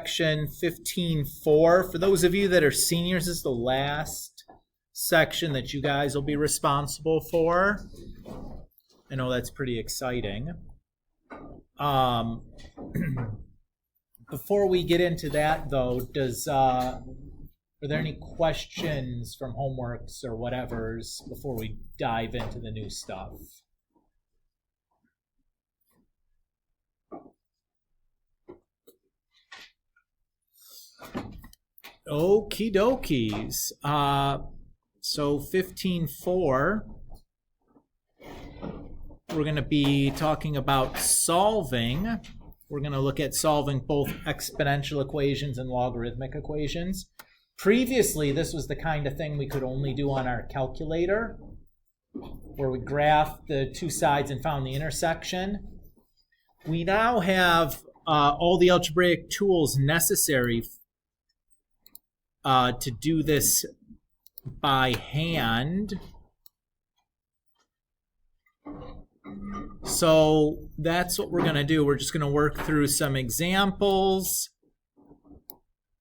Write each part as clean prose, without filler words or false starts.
section 15.4. For those of you that are seniors, this is the last section that you guys will be responsible for. I know that's pretty exciting. Before we get into that, though, are there any questions from homeworks or whatevers before we dive into the new stuff? Okie dokies. So 15.4, we're going to be talking about solving. We're going to look at solving both exponential equations and logarithmic equations. Previously, this was the kind of thing we could only do on our calculator, where we graphed the two sides and found the intersection. We now have all the algebraic tools necessary to do this by hand. So that's what we're going to do. We're just going to work through some examples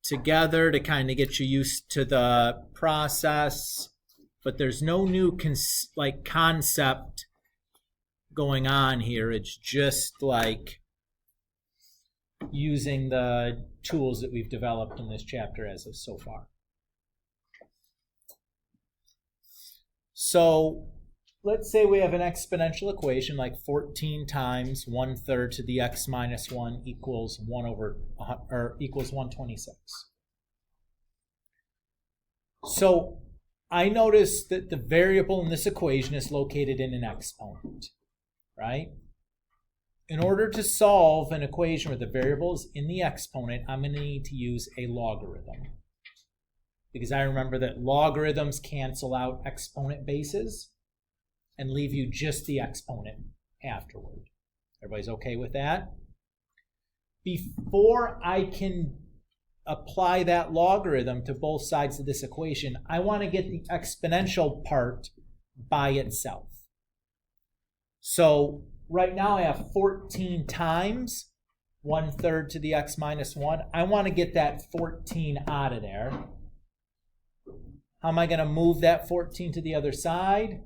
together to kind of get you used to the process, but there's no new concept going on here. It's just like using the tools that we've developed in this chapter as of so far. So let's say we have an exponential equation like 14 times 1/3 to the x minus 1 equals 126. So I notice that the variable in this equation is located in an exponent, right? In order to solve an equation where the variable is in the exponent, I'm going to need to use a logarithm. Because I remember that logarithms cancel out exponent bases and leave you just the exponent afterward. Everybody's okay with that? Before I can apply that logarithm to both sides of this equation, I want to get the exponential part by itself. So right now I have 14 times 1/3 to the x minus 1. I want to get that 14 out of there. How am I going to move that 14 to the other side?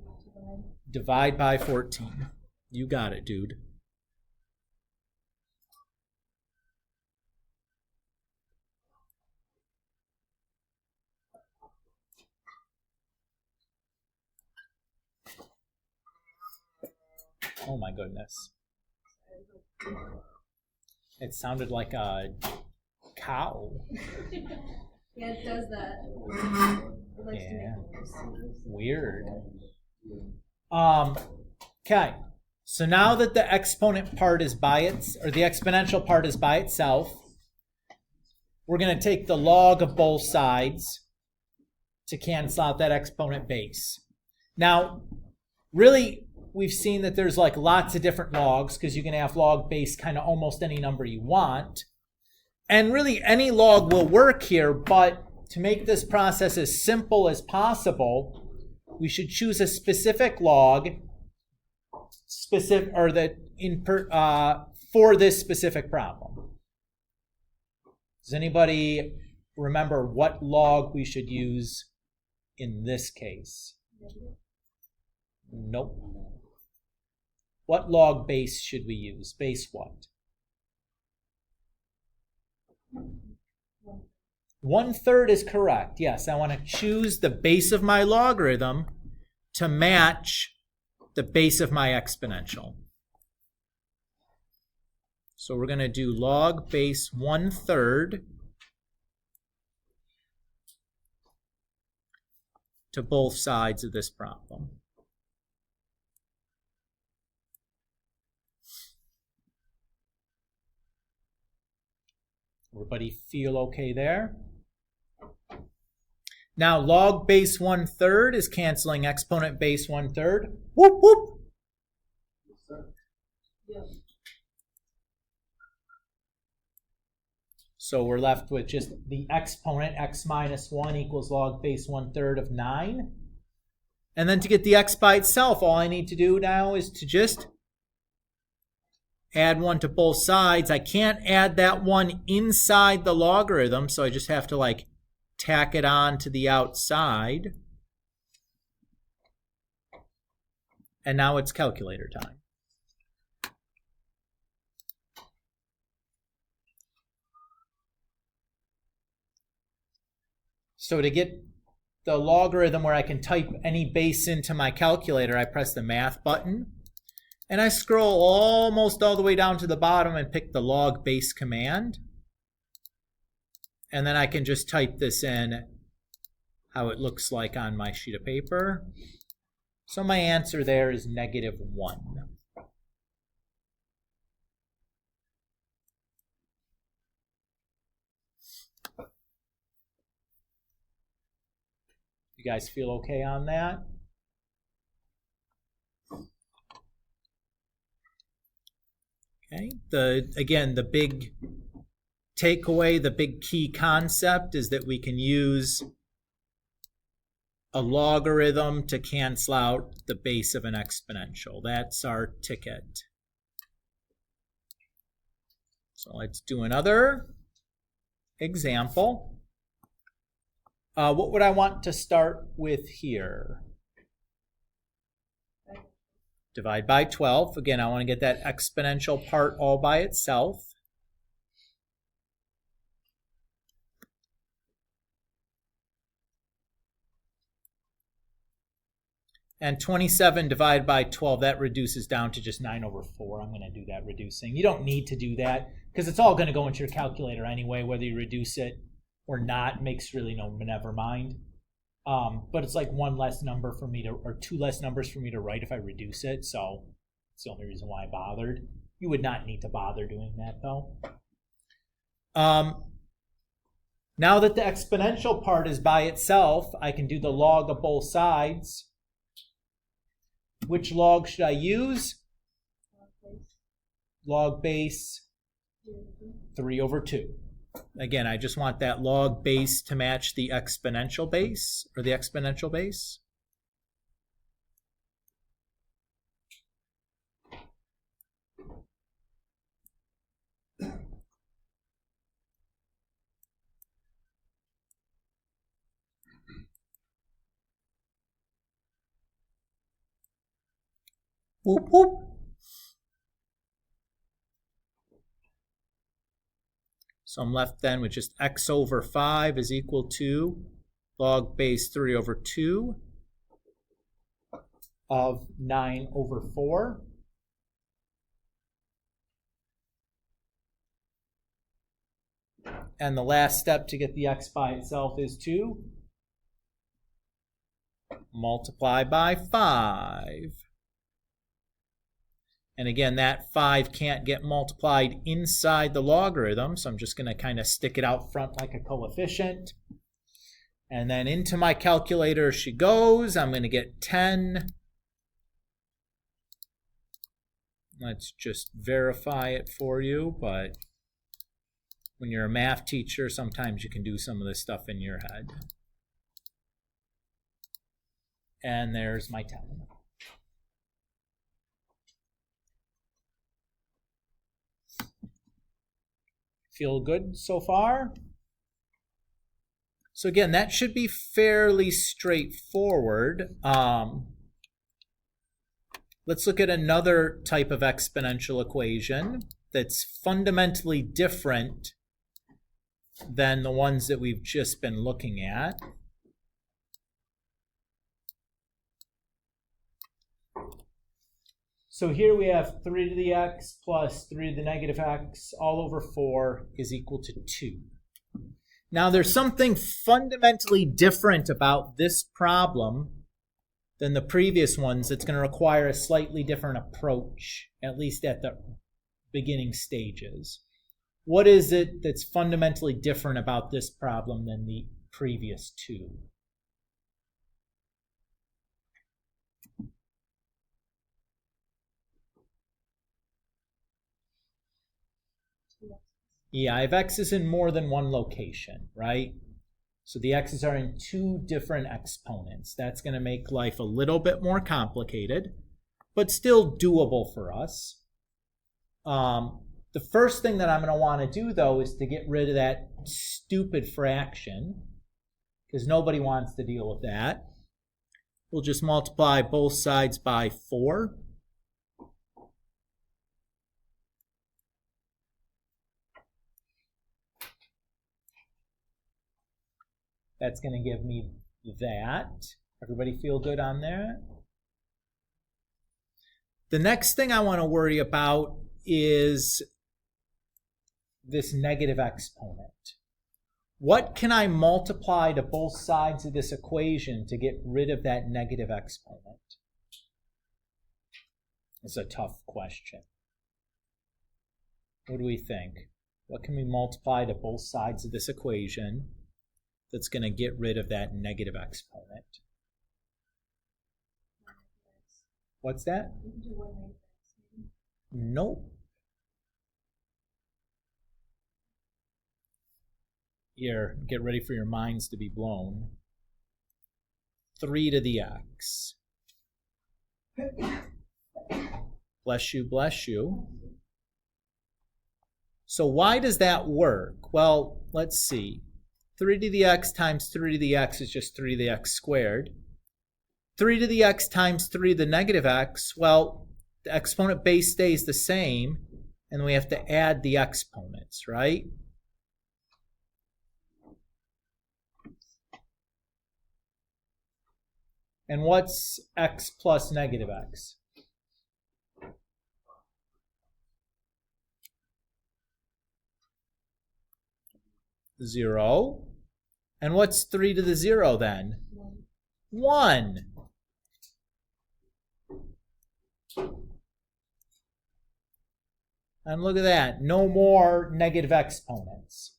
Divide by 14. You got it, dude. Oh my goodness. It sounded like a cow. Yeah, it does that. It likes to make noise. Weird. Okay. So now that the exponent part is the exponential part is by itself, we're going to take the log of both sides to cancel out that exponent base. Now, really, we've seen that there's like lots of different logs because you can have log base kind of almost any number you want. And really any log will work here, but to make this process as simple as possible, we should choose a specific log for this specific problem. Does anybody remember what log we should use in this case? Nope. What log base should we use? Base what? 1/3 is correct. Yes, I want to choose the base of my logarithm to match the base of my exponential. So we're going to do log base 1/3 to both sides of this problem. Everybody feel okay there? Now log base 1/3 is canceling exponent base 1/3. Whoop, whoop. Yes. So we're left with just the exponent, x minus 1 equals log base 1/3 of 9. And then to get the x by itself, all I need to do now is to just add 1 to both sides. I can't add that 1 inside the logarithm, so I just have to like tack it on to the outside. And now it's calculator time. So to get the logarithm where I can type any base into my calculator, I press the math button. And I scroll almost all the way down to the bottom and pick the log base command. And then I can just type this in how it looks like on my sheet of paper. So my answer there is -1. You guys feel okay on that? Okay. Again, the big takeaway, the big key concept is that we can use a logarithm to cancel out the base of an exponential. That's our ticket. So let's do another example. What would I want to start with here? Divide by 12. Again, I want to get that exponential part all by itself. And 27 divided by 12, that reduces down to just 9/4. I'm going to do that reducing. You don't need to do that because it's all going to go into your calculator anyway, whether you reduce it or not. Makes really never mind. But it's like 1 less number for me to, or 2 less numbers for me to write if I reduce it. So it's the only reason why I bothered. You would not need to bother doing that though. Now that the exponential part is by itself, I can do the log of both sides. Which log should I use? Log base 3/2. Again, I just want that log base to match the exponential base, or the exponential base. Whoop, whoop. So I'm left then with just x/5 is equal to log base 3/2 of 9/4. And the last step to get the x by itself is to multiply by 5. And again, that 5 can't get multiplied inside the logarithm, so I'm just going to kind of stick it out front like a coefficient. And then into my calculator she goes. I'm going to get 10. Let's just verify it for you, but when you're a math teacher, sometimes you can do some of this stuff in your head. And there's my 10. Feel good so far? So again, that should be fairly straightforward. Let's look at another type of exponential equation that's fundamentally different than the ones that we've just been looking at. So here we have 3 to the x plus 3 to the negative x all over 4 is equal to 2. Now there's something fundamentally different about this problem than the previous ones that's going to require a slightly different approach, at least at the beginning stages. What is it that's fundamentally different about this problem than the previous two? Yeah, I have x's in more than one location, right? So the x's are in 2 different exponents. That's going to make life a little bit more complicated, but still doable for us. The first thing that I'm going to want to do, though, is to get rid of that stupid fraction, because nobody wants to deal with that. We'll just multiply both sides by 4. That's going to give me that. Everybody feel good on that? The next thing I want to worry about is this negative exponent. What can I multiply to both sides of this equation to get rid of that negative exponent? It's a tough question. What do we think? What can we multiply to both sides of this equation that's going to get rid of that negative exponent? What's that? Nope. Here, get ready for your minds to be blown. 3 to the x. Bless you, bless you. So why does that work? Well, let's see. 3 to the x times 3 to the x is just 3 to the x squared. 3 to the x times 3 to the negative x, well, the exponent base stays the same, and we have to add the exponents, right? And what's x plus negative x? 0. And what's 3 to the 0 then? 1. And look at that. No more negative exponents.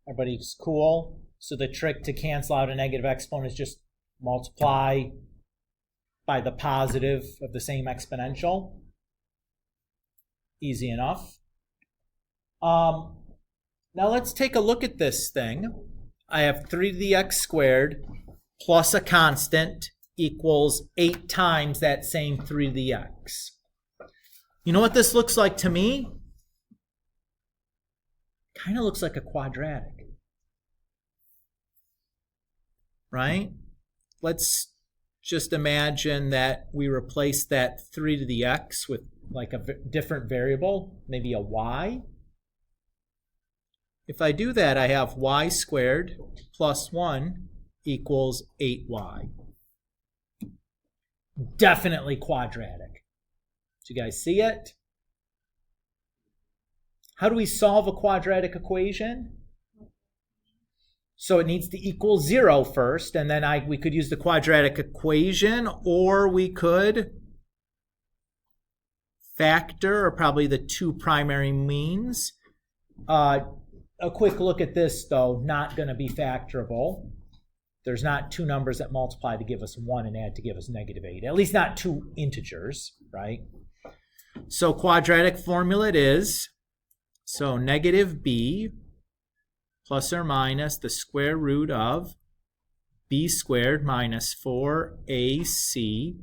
Everybody's cool? So the trick to cancel out a negative exponent is just multiply by the positive of the same exponential. Easy enough. Now let's take a look at this thing. I have 3 to the x squared plus a constant equals 8 times that same 3 to the x. You know what this looks like to me? Kind of looks like a quadratic. Right? Let's just imagine that we replace that 3 to the x with like a different variable, maybe a y. If I do that, I have y squared plus 1 equals 8y. Definitely quadratic. Do you guys see it? How do we solve a quadratic equation? So it needs to equal 0 first, and then we could use the quadratic equation, or we could factor, or probably the two primary means. A quick look at this, though, not going to be factorable. There's not two numbers that multiply to give us 1 and add to give us -8. At least not two integers, right? So quadratic formula it is. So negative b plus or minus the square root of b squared minus 4ac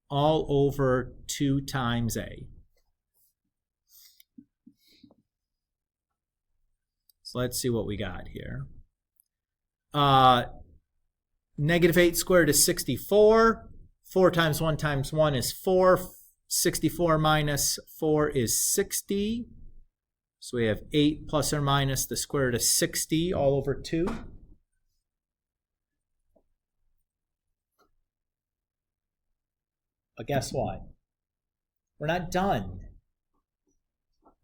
all over 2 times a. So let's see what we got here. Negative 8 squared is 64. 4 times 1 times 1 is 4. 64 minus 4 is 60. So we have 8 plus or minus the square root of 60 all over 2. But guess what? We're not done.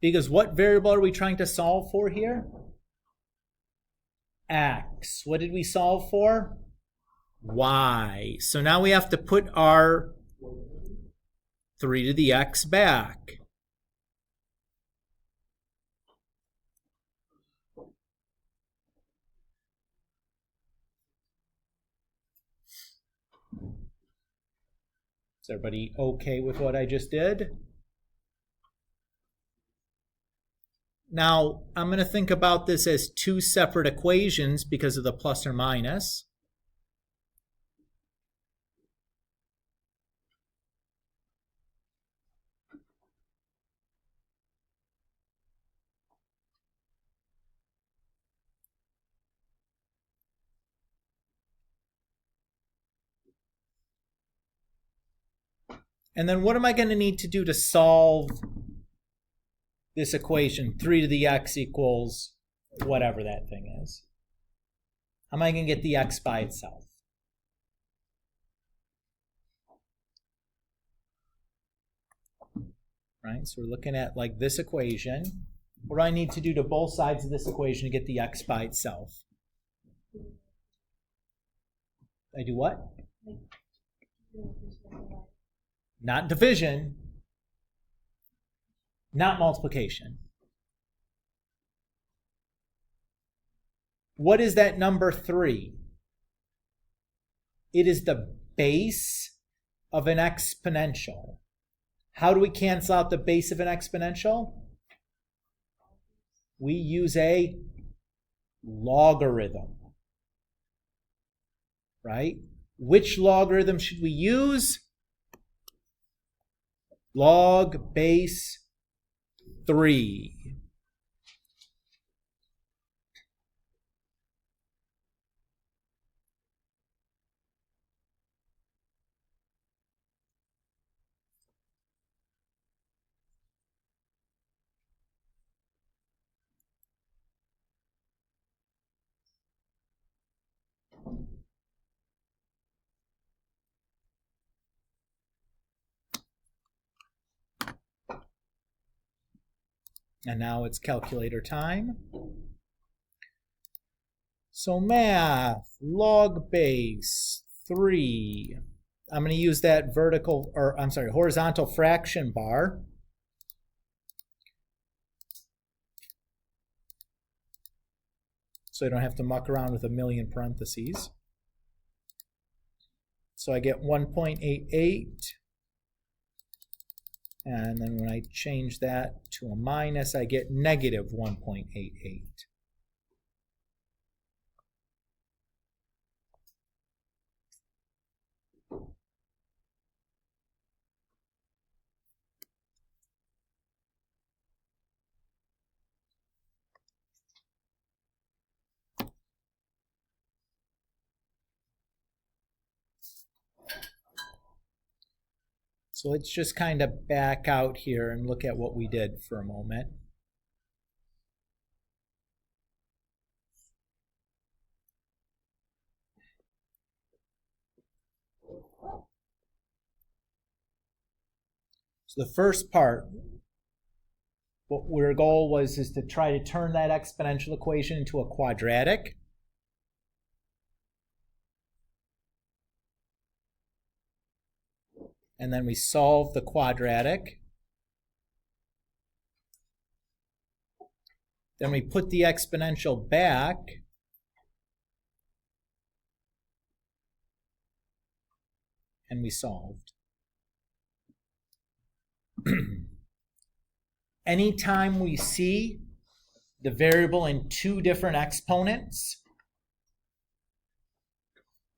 Because what variable are we trying to solve for here? X. What did we solve for? Y. So now we have to put our 3 to the x back. Is everybody okay with what I just did? Now, I'm going to think about this as two separate equations because of the plus or minus. And then what am I going to need to do to solve this equation? 3 to the x equals whatever that thing is. How am I going to get the x by itself? Right, so we're looking at like this equation. What do I need to do to both sides of this equation to get the x by itself? I do what? Not division, not multiplication. What is that number 3? It is the base of an exponential. How do we cancel out the base of an exponential? We use a logarithm, right? Which logarithm should we use? Log base 3. And now it's calculator time. So math, log base 3. I'm going to use that horizontal fraction bar. So I don't have to muck around with a million parentheses. So I get 1.88. And then when I change that to a minus, I get negative 1.88. So let's just kind of back out here and look at what we did for a moment. So the first part, what our goal is to try to turn that exponential equation into a quadratic. And then we solve the quadratic. Then we put the exponential back. And we solved. Anytime we see the variable in 2 different exponents,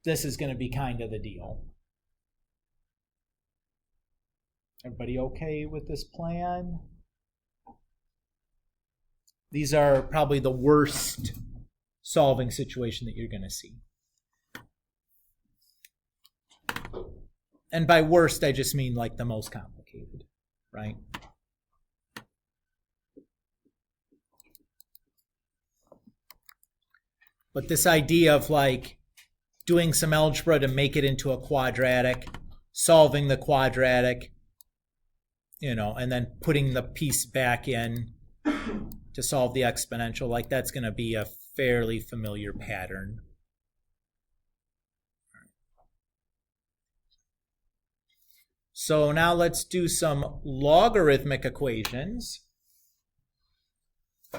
this is going to be kind of the deal. Everybody okay with this plan? These are probably the worst solving situation that you're going to see. And by worst, I just mean like the most complicated, right? But this idea of like doing some algebra to make it into a quadratic, solving the quadratic, and then putting the piece back in to solve the exponential, like that's going to be a fairly familiar pattern. So now let's do some logarithmic equations.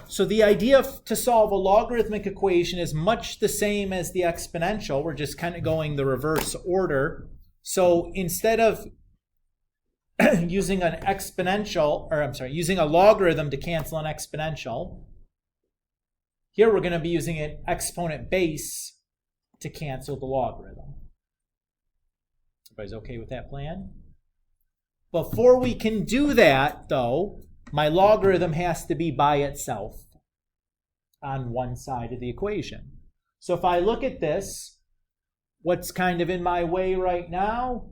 So the idea to solve a logarithmic equation is much the same as the exponential. We're just kind of going the reverse order. So instead of using an using a logarithm to cancel an exponential, here we're going to be using an exponent base to cancel the logarithm. Everybody's okay with that plan? Before we can do that, though, my logarithm has to be by itself on one side of the equation. So if I look at this, what's kind of in my way right now?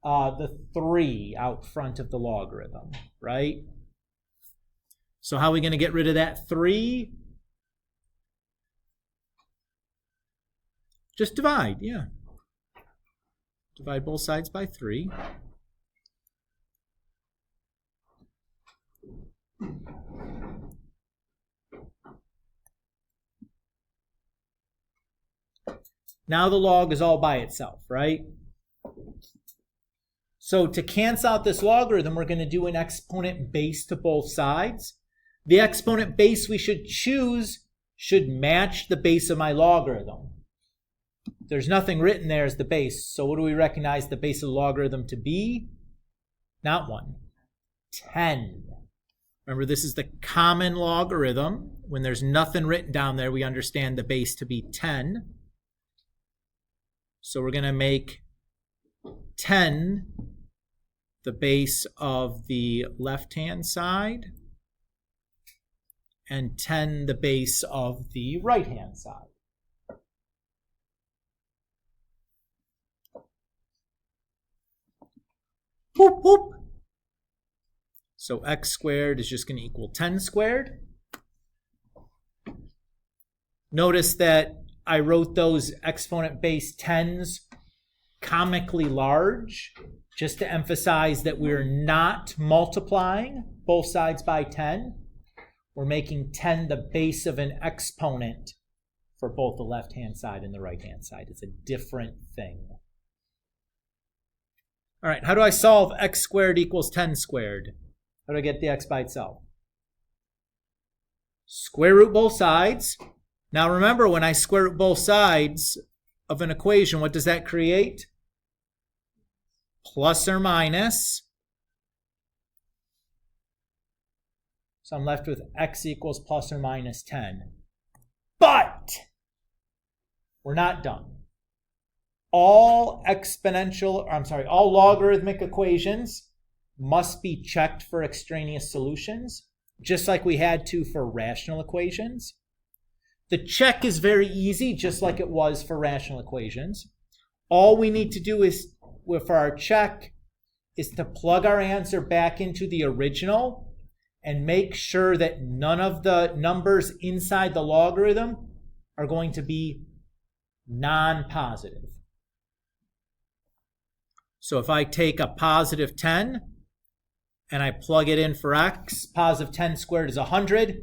the 3 out front of the logarithm, right? So how are we going to get rid of that 3? Just divide, yeah. Divide both sides by 3. Now the log is all by itself, right? So to cancel out this logarithm, we're going to do an exponent base to both sides. The exponent base we should choose should match the base of my logarithm. There's nothing written there as the base, so what do we recognize the base of the logarithm to be? Not 1. 10. Remember, this is the common logarithm. When there's nothing written down there, we understand the base to be 10. So we're going to make 10 the base of the left-hand side and 10 the base of the right-hand side. Boop, boop. So x squared is just going to equal 10 squared. Notice that I wrote those exponent base 10s comically large, just to emphasize that we're not multiplying both sides by 10. We're making 10 the base of an exponent for both the left-hand side and the right-hand side. It's a different thing. All right, how do I solve x squared equals 10 squared? How do I get the x by itself? Square root both sides. Now remember, when I square root both sides of an equation, what does that create? Plus or minus. So I'm left with x equals plus or minus 10. But we're not done. All logarithmic equations must be checked for extraneous solutions, just like we had to for rational equations. The check is very easy, just like it was for rational equations. All we need to do is, for our check, is to plug our answer back into the original and make sure that none of the numbers inside the logarithm are going to be non-positive. So if I take a positive 10 and I plug it in for x, positive 10 squared is 100.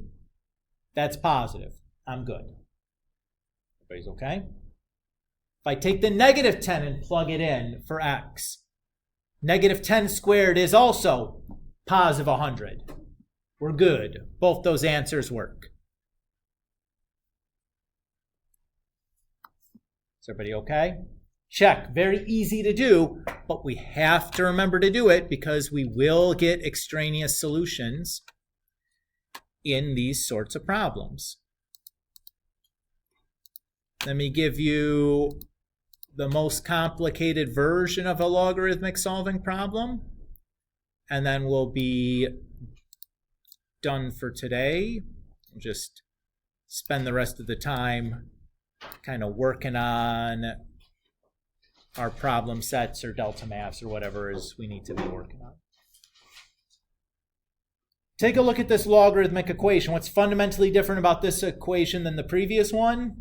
That's positive. I'm good. Everybody's okay? If I take the negative 10 and plug it in for x, negative 10 squared is also positive 100. We're good. Both those answers work. Is everybody okay? Check. Very easy to do, but we have to remember to do it because we will get extraneous solutions in these sorts of problems. Let me give you the most complicated version of a logarithmic solving problem, and then we'll be done for today. Just spend the rest of the time kind of working on our problem sets or delta maths or whatever it is we need to be working on. Take a look at this logarithmic equation. What's fundamentally different about this equation than the previous one?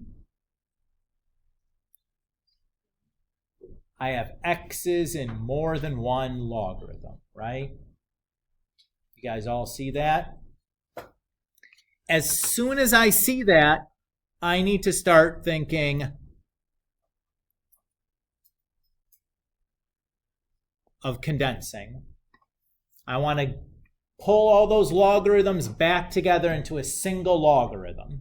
I have x's in more than one logarithm, right? You guys all see that? As soon as I see that, I need to start thinking of condensing. I want to pull all those logarithms back together into a single logarithm.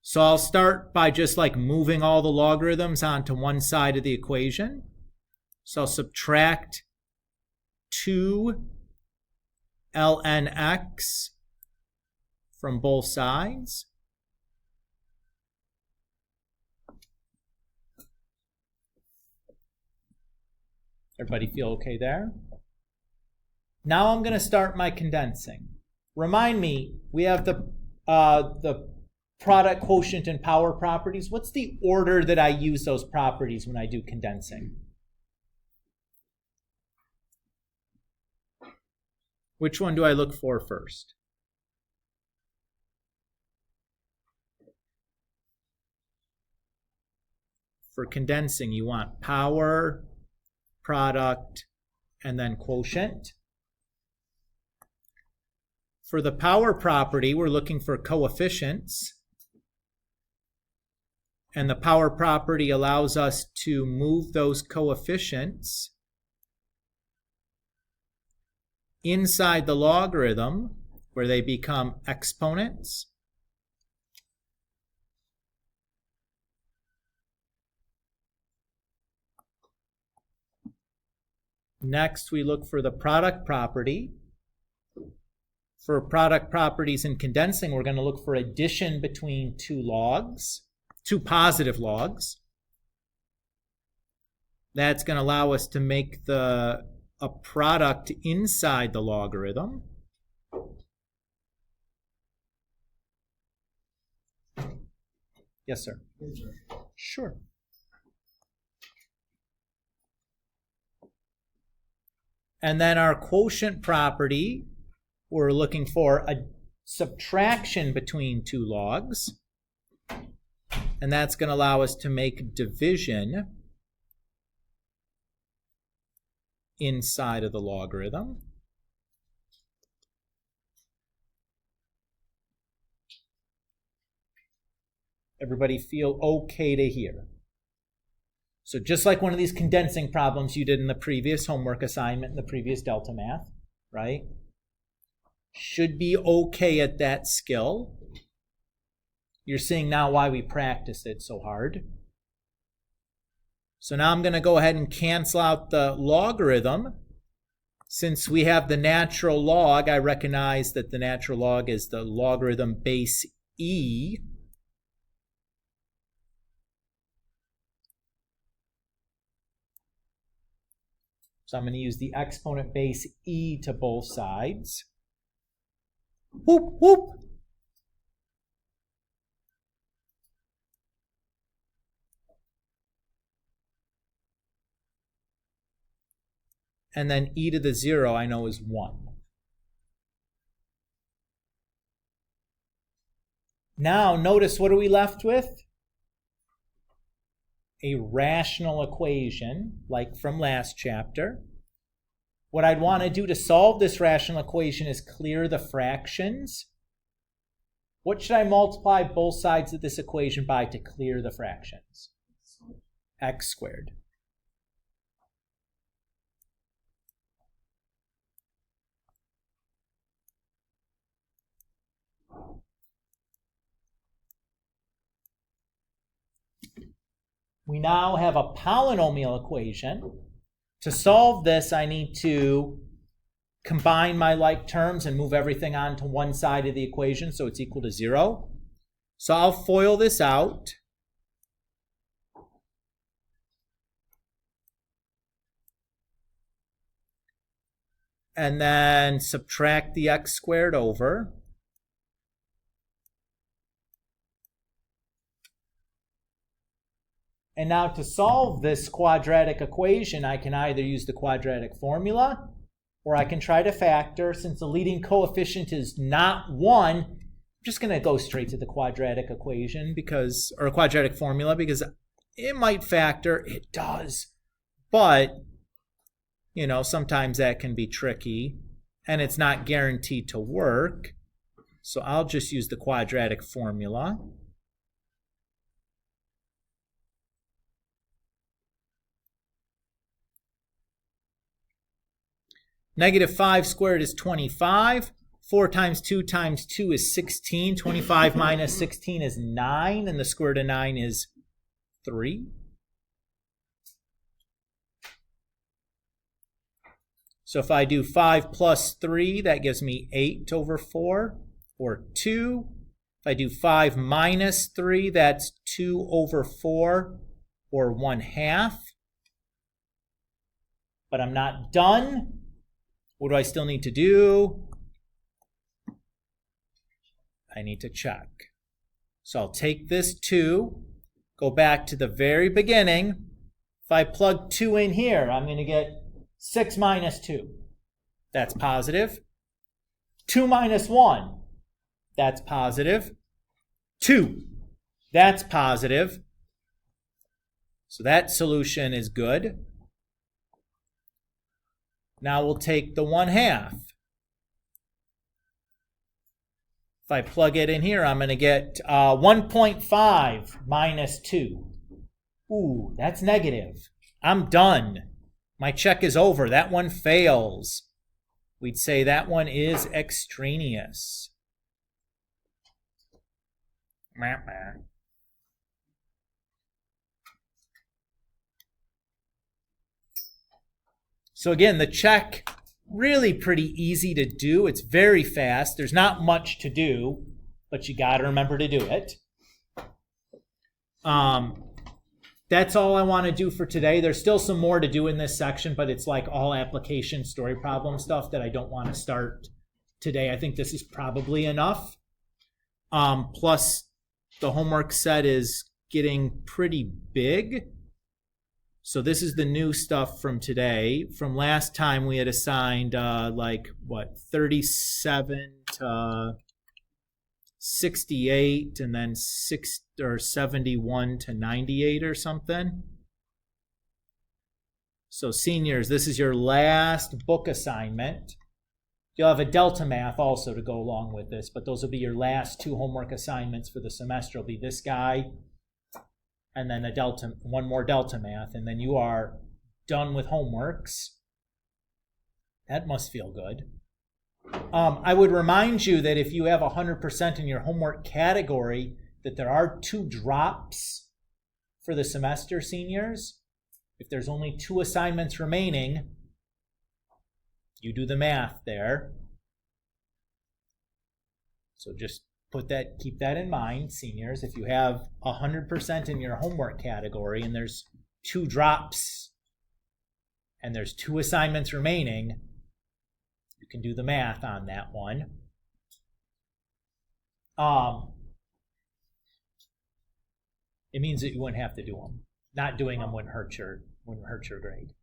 So I'll start by just like moving all the logarithms onto one side of the equation. So I'll subtract 2 ln x from both sides. Everybody feel okay there? Now I'm going to start my condensing. Remind me, we have the product, quotient, and power properties. What's the order that I use those properties when I do condensing? Which one do I look for first? For condensing, you want power, product, and then quotient. For the power property, we're looking for coefficients. And the power property allows us to move those coefficients inside the logarithm where they become exponents. Next, we look for the product property. For product properties in condensing, we're going to look for addition between two positive logs. That's going to allow us to make a product inside the logarithm. Yes, sir. Sure. And then our quotient property, we're looking for a subtraction between two logs. And that's going to allow us to make division inside of the logarithm. Everybody feel okay to hear? So just like one of these condensing problems you did in the previous homework assignment, in the previous Delta Math, right? Should be okay at that skill. You're seeing now why we practice it so hard. So now I'm going to go ahead and cancel out the logarithm. Since we have the natural log, I recognize that the natural log is the logarithm base e. So I'm going to use the exponent base e to both sides. Whoop, whoop. And then e to the 0 I know is 1. Now notice, what are we left with? A rational equation, like from last chapter. What I'd want to do to solve this rational equation is clear the fractions. What should I multiply both sides of this equation by to clear the fractions? X squared. We now have a polynomial equation. To solve this, I need to combine my like terms and move everything onto one side of the equation so it's equal to 0. So I'll FOIL this out. And then subtract the x squared over. And now to solve this quadratic equation, I can either use the quadratic formula, or I can try to factor. Since the leading coefficient is not 1, I'm just going to go straight to the quadratic equation or quadratic formula, because it might factor. It does. But, sometimes that can be tricky, and it's not guaranteed to work. So I'll just use the quadratic formula. Negative 5 squared is 25. 4 times 2 times 2 is 16. 25 minus 16 is 9. And the square root of 9 is 3. So if I do 5 plus 3, that gives me 8 over 4, or 2. If I do 5 minus 3, that's 2 over 4, or 1/2. But I'm not done. What do I still need to do? I need to check. So I'll take this 2, go back to the very beginning. If I plug 2 in here, I'm going to get 6 minus 2. That's positive. 2 minus 1, that's positive. 2, that's positive. So that solution is good. Now we'll take the 1/2. If I plug it in here, I'm going to get 1.5 minus 2. Ooh, that's negative. I'm done. My check is over. That one fails. We'd say that one is extraneous. So again, the check, really pretty easy to do. It's very fast. There's not much to do, but you got to remember to do it. That's all I want to do for today. There's still some more to do in this section, but it's like all application story problem stuff that I don't want to start today. I think this is probably enough. Plus, the homework set is getting pretty big. So this is the new stuff from today. From last time, we had assigned 37 to 68, and then 71 to 98 or something. So seniors, this is your last book assignment. You'll have a Delta Math also to go along with this, but those will be your last 2 homework assignments for the semester. It'll be this guy, and then one more Delta Math, and then you are done with homeworks. That must feel good. I would remind you that if you have 100% in your homework category, that there are 2 drops for the semester, seniors. If there's only 2 assignments remaining, you do the math there. So just keep that in mind, seniors. If you have 100% in your homework category and there's 2 drops and there's 2 assignments remaining, you can do the math on that one. It means that you wouldn't have to do them. Not doing them wouldn't hurt your grade.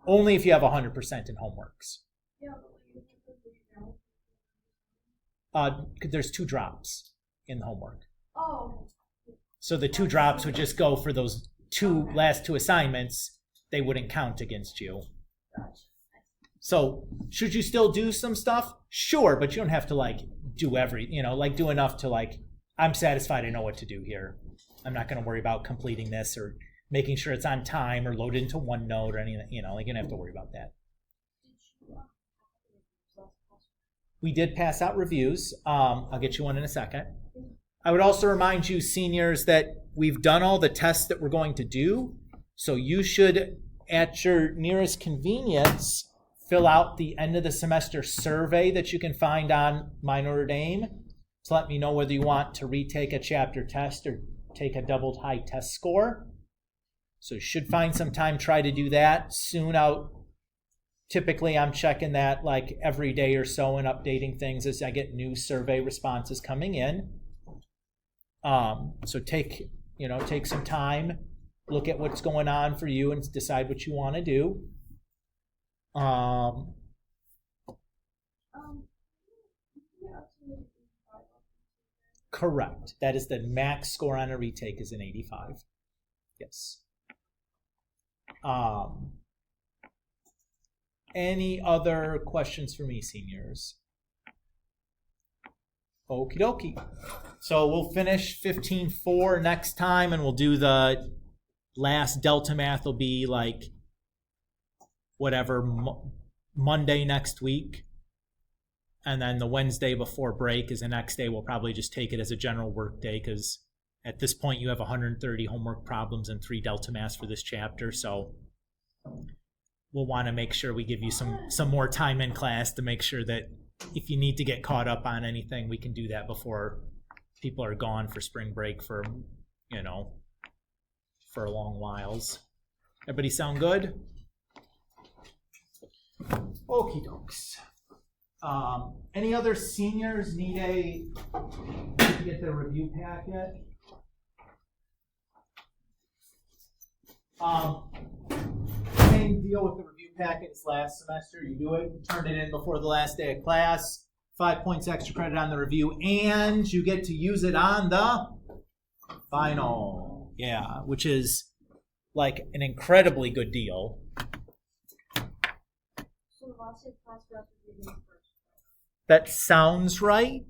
Only if you have 100% in homeworks. There's 2 drops in the homework. Oh. So the 2 drops would just go for those last 2 assignments. They wouldn't count against you. So should you still do some stuff? Sure, but you don't have to do do enough to I'm satisfied I know what to do here. I'm not going to worry about completing this or making sure it's on time or loaded into OneNote or anything. You don't have to worry about that. We did pass out reviews. I'll get you one in a second. I would also remind you, seniors, that we've done all the tests that we're going to do. So you should, at your nearest convenience, fill out the end of the semester survey that you can find on My Notre Dame to let me know whether you want to retake a chapter test or take a double high test score. So you should find some time, try to do that soon. Typically I'm checking that every day or so and updating things as I get new survey responses coming in. So take some time, look at what's going on for you and decide what you want to do. Correct. That is the max score on a retake is an 85. Yes. Any other questions for me, seniors? Okie dokie. So we'll finish 15.4 next time, and we'll do the last Delta Math will be Monday next week. And then the Wednesday before break is the next day. We'll probably just take it as a general work day because at this point you have 130 homework problems and 3 Delta Maths for this chapter. So we'll want to make sure we give you some more time in class to make sure that if you need to get caught up on anything, we can do that before people are gone for spring break for long whiles. Everybody sound good? Okie dokes. Any other seniors need to get the review packet? Same deal with the review packet as last semester. You do it, turn it in before the last day of class. 5 points extra credit on the review, and you get to use it on the final. Yeah, which is like an incredibly good deal. So the last year's class for us would be May 1st. That sounds right.